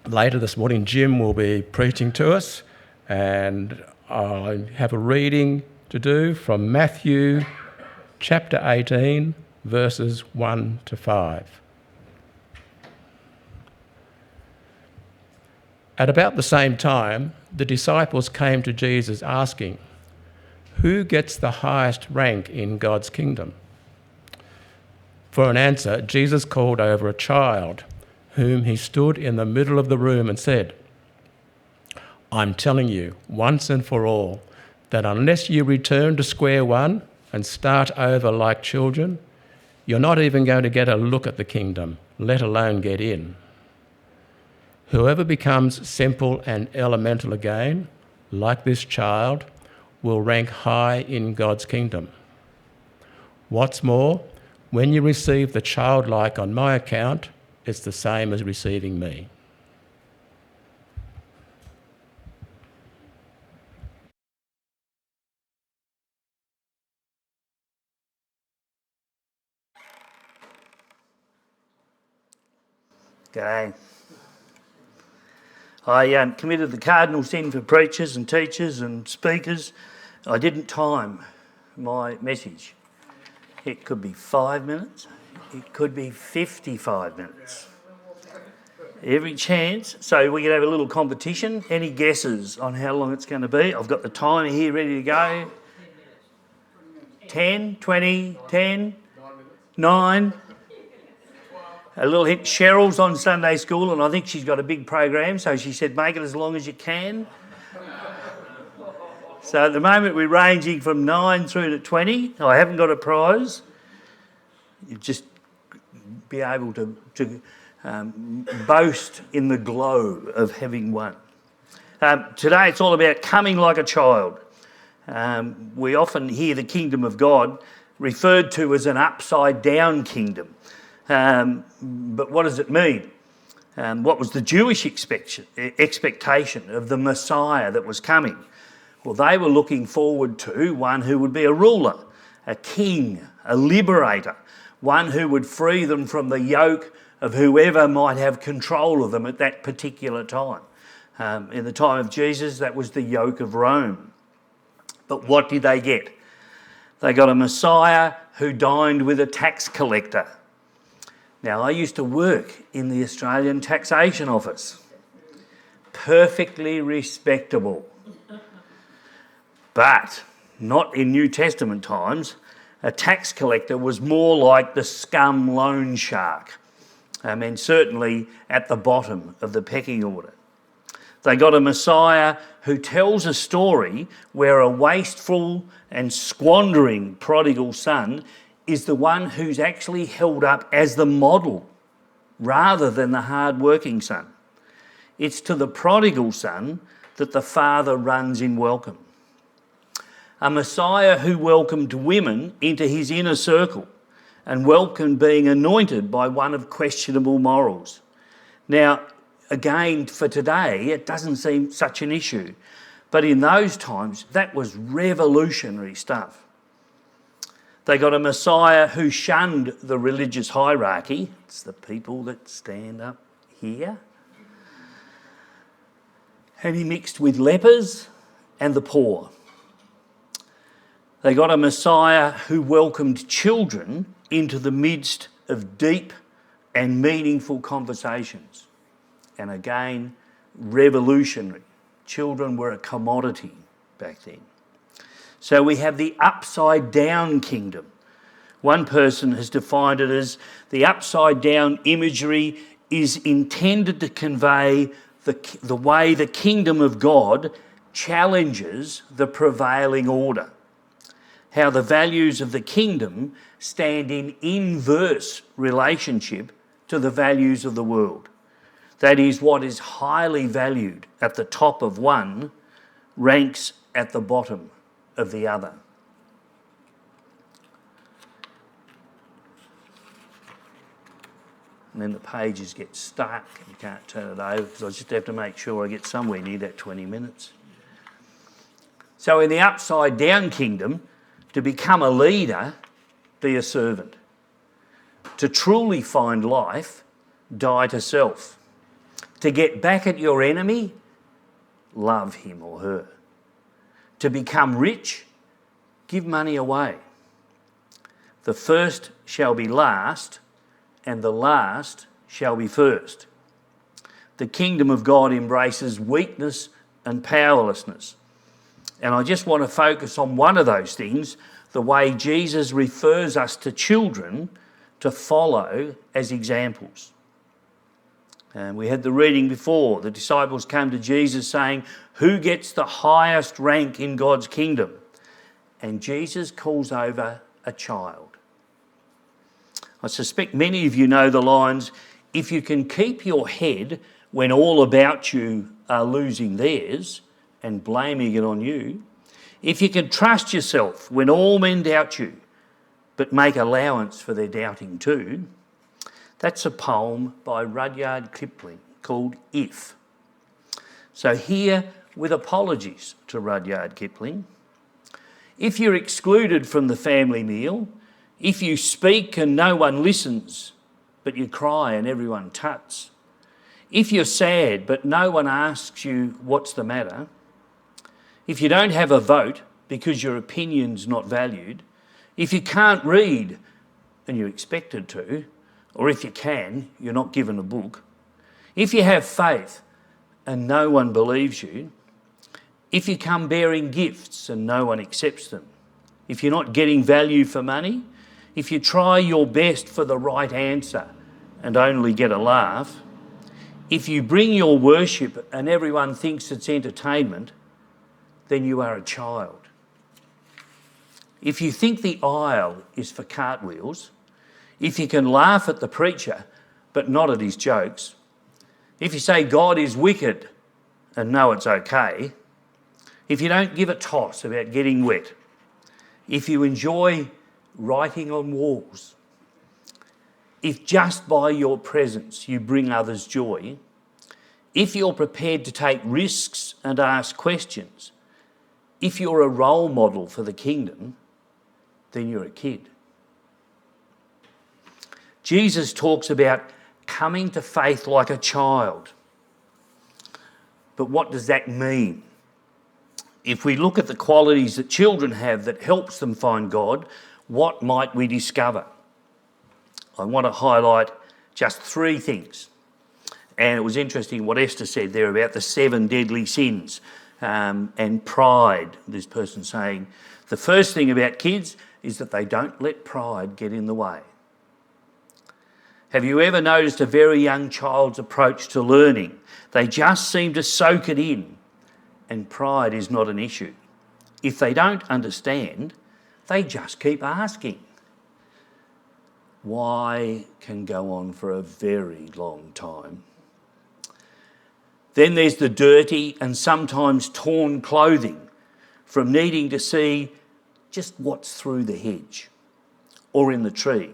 Later this morning, Jim will be preaching to us, and I have a reading to do from Matthew chapter 18, verses 1 to 5. At about the same time, the disciples came to Jesus asking, "Who gets the highest rank in God's kingdom?" For an answer, Jesus called over a child, whom he stood in the middle of the room and said, "I'm telling you, once and for all, that unless you return to square one and start over like children, you're not even going to get a look at the kingdom, let alone get in. Whoever becomes simple and elemental again, like this child, will rank high in God's kingdom. What's more, when you receive the childlike on my account, it's the same as receiving me." G'day. I committed the cardinal sin for preachers and teachers and speakers. I didn't time my message. It could be 5 minutes. It could be 55 minutes. Every chance. So we could have a little competition. Any guesses on how long it's going to be? I've got the timer here ready to go. 10, 20, 10, 9. A little hint, Cheryl's on Sunday school and I think she's got a big program, so she said make it as long as you can. So at the moment we're ranging from 9 through to 20. I haven't got a prize. You just be able to boast in the glow of having won. Today it's all about coming like a child. We often hear the kingdom of God referred to as an upside down kingdom. But what does it mean? What was the Jewish expectation of the Messiah that was coming? Well, they were looking forward to one who would be a ruler, a king, a liberator, one who would free them from the yoke of whoever might have control of them at that particular time. In the time of Jesus, that was the yoke of Rome. But what did they get? They got a Messiah who dined with a tax collector. Now, I used to work in the Australian Taxation Office. Perfectly respectable. But not in New Testament times. A tax collector was more like the scum loan shark. And certainly at the bottom of the pecking order. They got a Messiah who tells a story where a wasteful and squandering prodigal son is the one who's actually held up as the model rather than the hard-working son. It's to the prodigal son that the father runs in welcome. A Messiah who welcomed women into his inner circle and welcomed being anointed by one of questionable morals. Now, again, for today, it doesn't seem such an issue, but in those times, that was revolutionary stuff. They got a Messiah who shunned the religious hierarchy. It's the people that stand up here. And he mixed with lepers and the poor. They got a Messiah who welcomed children into the midst of deep and meaningful conversations. And again, revolutionary. Children were a commodity back then. So we have the upside down kingdom. One person has defined it as the upside down imagery is intended to convey the way the kingdom of God challenges the prevailing order. How the values of the kingdom stand in inverse relationship to the values of the world. That is, what is highly valued at the top of one ranks at the bottom of the other. And then the pages get stuck. You can't turn it over because I just have to make sure I get somewhere near that 20 minutes. So in the upside down kingdom, to become a leader, be a servant. To truly find life, die to self. To get back at your enemy, love him or her. To become rich, give money away. The first shall be last, and the last shall be first. The kingdom of God embraces weakness and powerlessness. And I just want to focus on one of those things, the way Jesus refers us to children to follow as examples. And we had the reading before. The disciples came to Jesus saying, "Who gets the highest rank in God's kingdom?" And Jesus calls over a child. I suspect many of you know the lines, "If you can keep your head when all about you are losing theirs and blaming it on you, if you can trust yourself when all men doubt you, but make allowance for their doubting too." That's a poem by Rudyard Kipling called If. So here, with apologies to Rudyard Kipling, if you're excluded from the family meal, if you speak and no one listens, but you cry and everyone tuts, if you're sad but no one asks you what's the matter, if you don't have a vote because your opinion's not valued, if you can't read and you're expected to, or if you can, you're not given a book, if you have faith and no one believes you, if you come bearing gifts and no one accepts them, if you're not getting value for money, if you try your best for the right answer and only get a laugh, if you bring your worship and everyone thinks it's entertainment, then you are a child. If you think the aisle is for cartwheels, if you can laugh at the preacher but not at his jokes, if you say God is wicked and know it's okay, if you don't give a toss about getting wet, if you enjoy writing on walls, if just by your presence you bring others joy, if you're prepared to take risks and ask questions, if you're a role model for the kingdom, then you're a kid. Jesus talks about coming to faith like a child. But what does that mean? If we look at the qualities that children have that helps them find God, what might we discover? I want to highlight just 3 things. And it was interesting what Esther said there about the 7 deadly sins and pride. This person saying the first thing about kids is that they don't let pride get in the way. Have you ever noticed a very young child's approach to learning? They just seem to soak it in, and pride is not an issue. If they don't understand, they just keep asking. Why can go on for a very long time. Then there's the dirty and sometimes torn clothing from needing to see just what's through the hedge, or in the tree,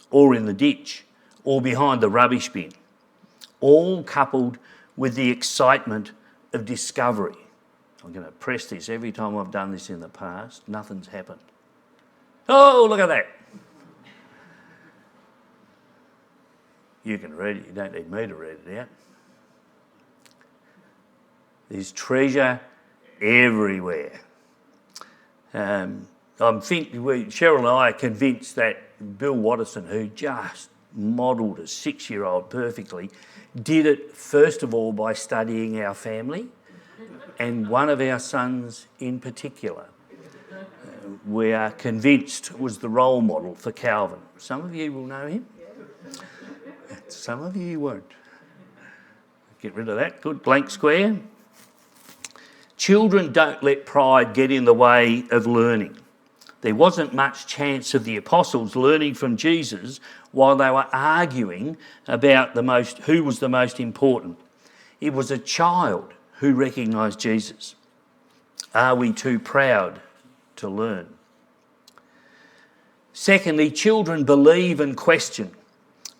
or in the ditch, or behind the rubbish bin, all coupled with the excitement of discovery. I'm going to press this every time I've done this in the past. Nothing's happened. Oh, look at that. You can read it. You don't need me to read it out. There's treasure everywhere. Cheryl and I are convinced that Bill Watterson, who just modelled a 6-year-old perfectly, did it first of all by studying our family and one of our sons in particular. We are convinced was the role model for Calvin. Some of you will know him. Some of you won't. Get rid of that. Good blank square. Children don't let pride get in the way of learning. There wasn't much chance of the apostles learning from Jesus while they were arguing about who was the most important. It was a child who recognised Jesus. Are we too proud to learn? Secondly, children believe and question.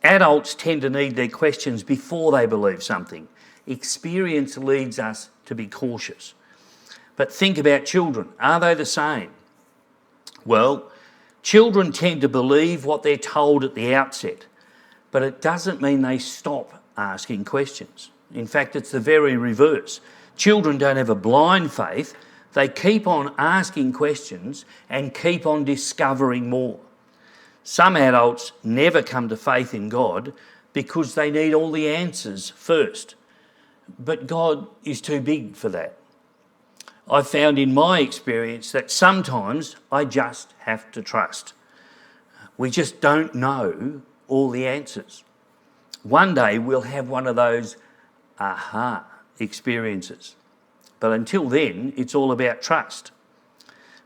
Adults tend to need their questions before they believe something. Experience leads us to be cautious. But think about children. Are they the same? Well, children tend to believe what they're told at the outset, but it doesn't mean they stop asking questions. In fact, it's the very reverse. Children don't have a blind faith. They keep on asking questions and keep on discovering more. Some adults never come to faith in God because they need all the answers first. But God is too big for that. I've found in my experience that sometimes I just have to trust. We just don't know all the answers. One day we'll have one of those aha experiences. But until then, it's all about trust.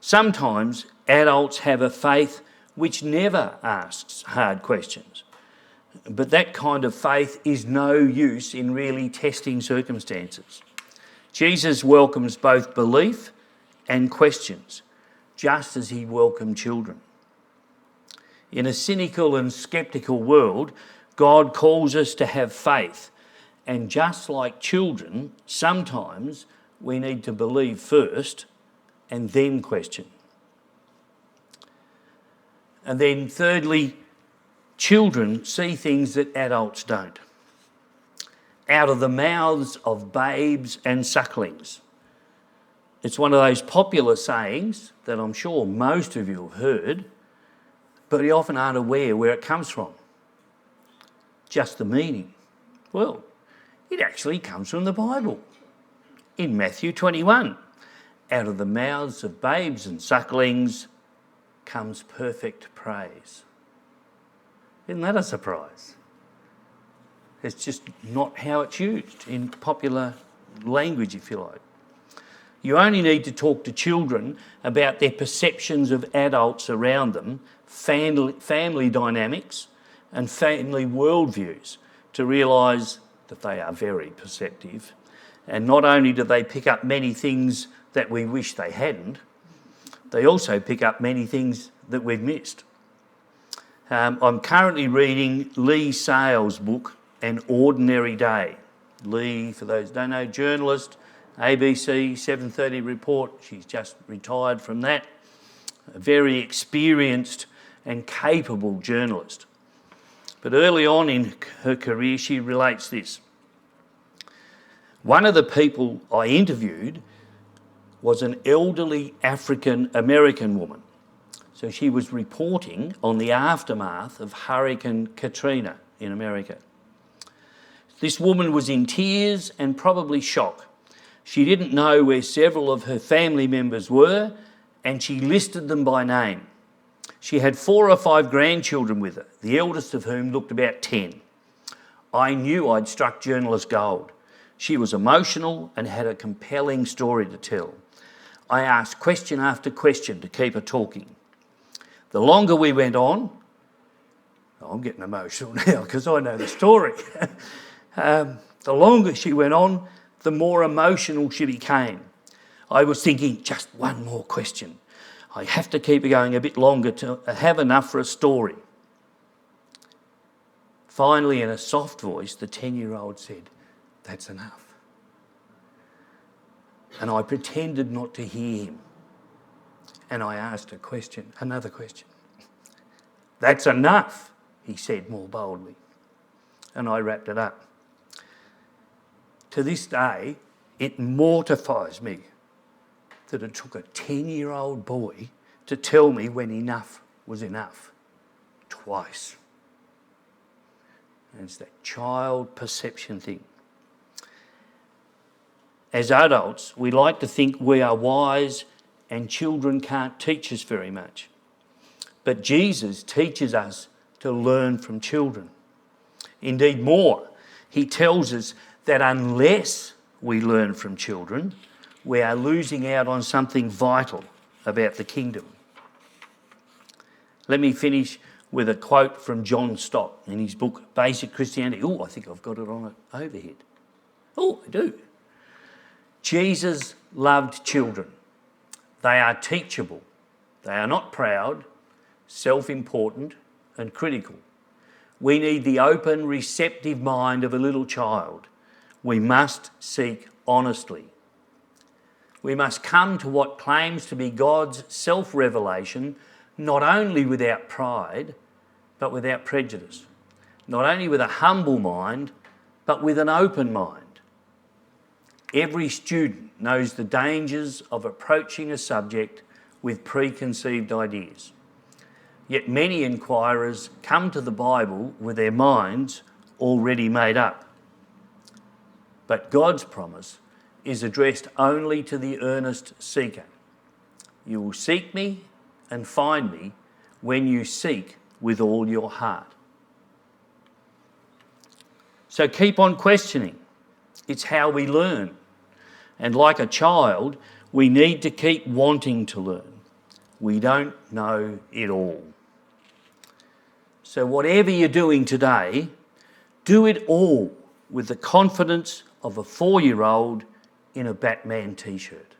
Sometimes adults have a faith which never asks hard questions. But that kind of faith is no use in really testing circumstances. Jesus welcomes both belief and questions, just as he welcomed children. In a cynical and sceptical world, God calls us to have faith. And just like children, sometimes we need to believe first and then question. And then thirdly, children see things that adults don't. Out of the mouths of babes and sucklings. It's one of those popular sayings that I'm sure most of you have heard, but you often aren't aware where it comes from. Just the meaning. Well, it actually comes from the Bible. In Matthew 21, out of the mouths of babes and sucklings comes perfect praise. Isn't that a surprise? It's just not how it's used in popular language, if you like. You only need to talk to children about their perceptions of adults around them, family dynamics and family worldviews to realise that they are very perceptive. And not only do they pick up many things that we wish they hadn't, they also pick up many things that we've missed. I'm currently reading Lee Sales' book, An Ordinary Day. Lee, for those who don't know, journalist, ABC 7:30 report. She's just retired from that. A very experienced and capable journalist. But early on in her career, she relates this. One of the people I interviewed was an elderly African American woman. So she was reporting on the aftermath of Hurricane Katrina in America. This woman was in tears and probably shock. She didn't know where several of her family members were, and she listed them by name. She had 4 or 5 grandchildren with her, the eldest of whom looked about 10. I knew I'd struck journalist gold. She was emotional and had a compelling story to tell. I asked question after question to keep her talking. The longer we went on, I'm getting emotional now because I know the story. The longer she went on, the more emotional she became. I was thinking, just one more question. I have to keep it going a bit longer to have enough for a story. Finally, in a soft voice, the 10-year-old said, "That's enough." And I pretended not to hear him. And I asked a question, another question. "That's enough," he said more boldly. And I wrapped it up. To this day, it mortifies me that it took a 10-year-old boy to tell me when enough was enough. Twice. And it's that child perception thing. As adults, we like to think we are wise and children can't teach us very much. But Jesus teaches us to learn from children. Indeed, more. He tells us that unless we learn from children, we are losing out on something vital about the kingdom. Let me finish with a quote from John Stott in his book, Basic Christianity. Oh, I think I've got it on it overhead. Oh, I do. Jesus loved children. They are teachable. They are not proud, self-important, and critical. We need the open, receptive mind of a little child. We must seek honestly. We must come to what claims to be God's self-revelation, not only without pride, but without prejudice. Not only with a humble mind, but with an open mind. Every student knows the dangers of approaching a subject with preconceived ideas. Yet many inquirers come to the Bible with their minds already made up. But God's promise is addressed only to the earnest seeker. You will seek me and find me when you seek with all your heart. So keep on questioning. It's how we learn. And like a child, we need to keep wanting to learn. We don't know it all. So whatever you're doing today, do it all with the confidence of a 4-year-old in a Batman t-shirt.